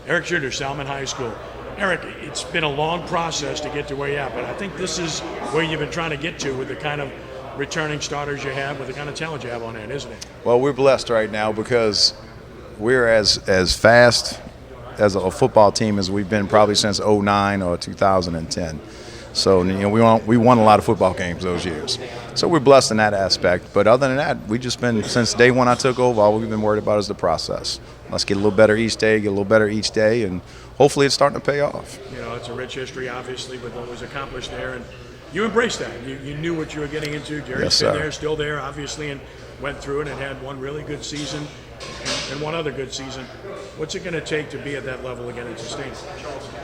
Eric Chuter, Salmen High School. Eric, it's been a long process to get to where you're at, but I think this is where you've been trying to get to with the kind of returning starters you have, with the kind of talent you have on hand, isn't it? Well, we're blessed right now because we're as fast as a football team as we've been probably since '09 or 2010. So we won a lot of football games those years. So we're blessed in that aspect. But other than that, we just been, since day one I took over, all we've been worried about is the process. Let's get a little better each day, get a little better each day, and hopefully it's starting to pay off. You know, it's a rich history, obviously, but what was accomplished there, and you embraced that. You knew what you were getting into. Jerry's been there, still there, obviously, and went through it and had one really good season and one other good season. What's it going to take to be at that level again and sustain it?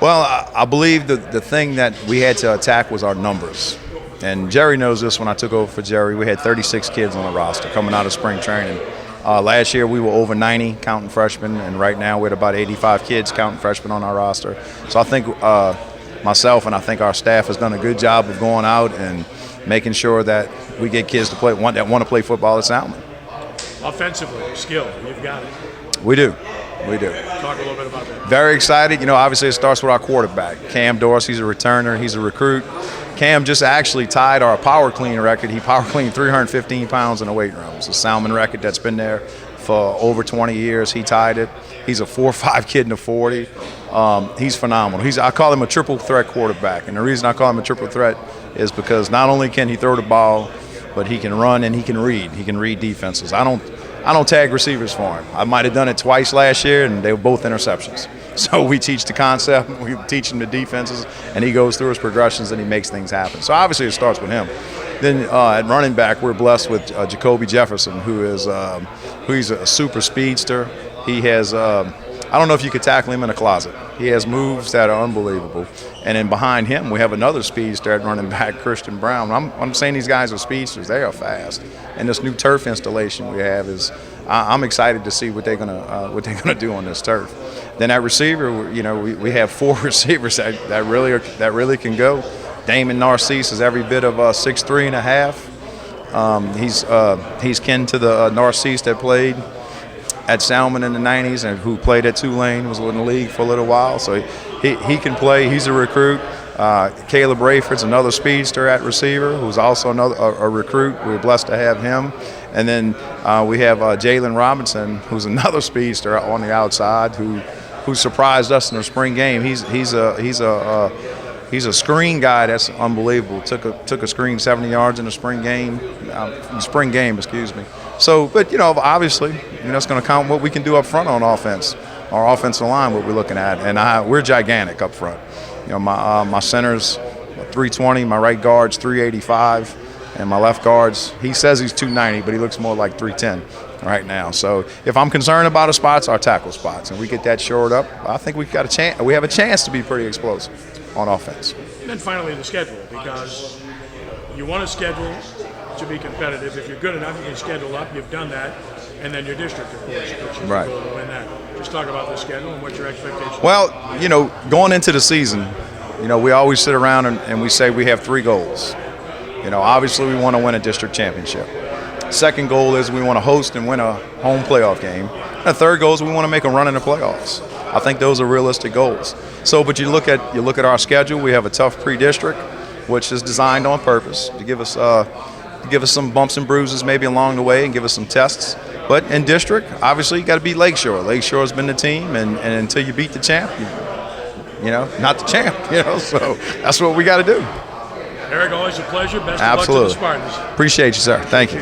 Well, I believe the thing that we had to attack was our numbers. And Jerry knows this. When I took over for Jerry, we had 36 kids on the roster coming out of spring training. Last year we were over 90 counting freshmen, and right now we're at about 85 kids counting freshmen on our roster. So I think myself and I think our staff has done a good job of going out and making sure that we get kids to play that want to play football at Salmen. Offensively, skill, you've got it. We do. We do. Talk a little bit about that. Very excited. You know, obviously it starts with our quarterback. Cam Dorsey's a returner. He's a recruit. Cam just actually tied our power clean record. He power cleaned 315 pounds in the weight room. It's a Salmen record that's been there for over 20 years. He tied it. He's a 4.5 kid in the 40. He's phenomenal. I call him a triple threat quarterback. And the reason I call him a triple threat is because not only can he throw the ball, but he can run and he can read. He can read defenses. I don't tag receivers for him. I might have done it twice last year, and they were both interceptions. So we teach the concept, we teach him the defenses, and he goes through his progressions and he makes things happen. So obviously it starts with him. Then at running back, we're blessed with Jacoby Jefferson, who's a super speedster. He has I don't know if you could tackle him in a closet. He has moves that are unbelievable. And then behind him, we have another speedster at running back, Christian Brown. I'm saying these guys are speedsters. They are fast. And this new turf installation we have is, I'm excited to see what they're gonna do on this turf. Then at receiver, you know, we have 4 receivers that really can go. Damon Narcisse is every bit of 6'3 and a half. He's kin to the Narcisse that played at Salmen in the 90s and who played at Tulane, was in the league for a little while. So he can play. He's a recruit. Caleb Rayford's another speedster at receiver who's also a recruit. We're blessed to have him. And then we have Jalen Robinson, who's another speedster on the outside who surprised us in the spring game. He's a screen guy that's unbelievable. Took a screen 70 yards in the spring game. Excuse me. So, but you know, obviously, you know, it's going to count what we can do up front on offense. Our offensive line, what we're looking at, and we're gigantic up front. You know, my center's 320, my right guard's 385, and my left guard's, he says he's 290, but he looks more like 310 right now. So if I'm concerned about our spots, our tackle spots, and we get that shored up, I think we have a chance to be pretty explosive on offense. And then finally the schedule, because you want to schedule to be competitive. If you're good enough, you can schedule up. You've done that. And then your district, of course, which is right. The goal to win that. Just talk about the schedule and what your expectations are. Well, you know, going into the season, you know, we always sit around and we say we have 3 goals. You know, obviously we want to win a district championship. Second goal is we want to host and win a home playoff game. And the third goal is we want to make a run in the playoffs. I think those are realistic goals. So, but you look at our schedule. We have a tough pre-district, which is designed on purpose to give us some bumps and bruises maybe along the way and give us some tests. But in district, obviously you got to beat Lakeshore. Lakeshore's been the team, and until you beat the champ, you know, not the champ. You know, so that's what we got to do. Eric, always a pleasure. Best of luck to the Spartans. Appreciate you, sir. Thank you.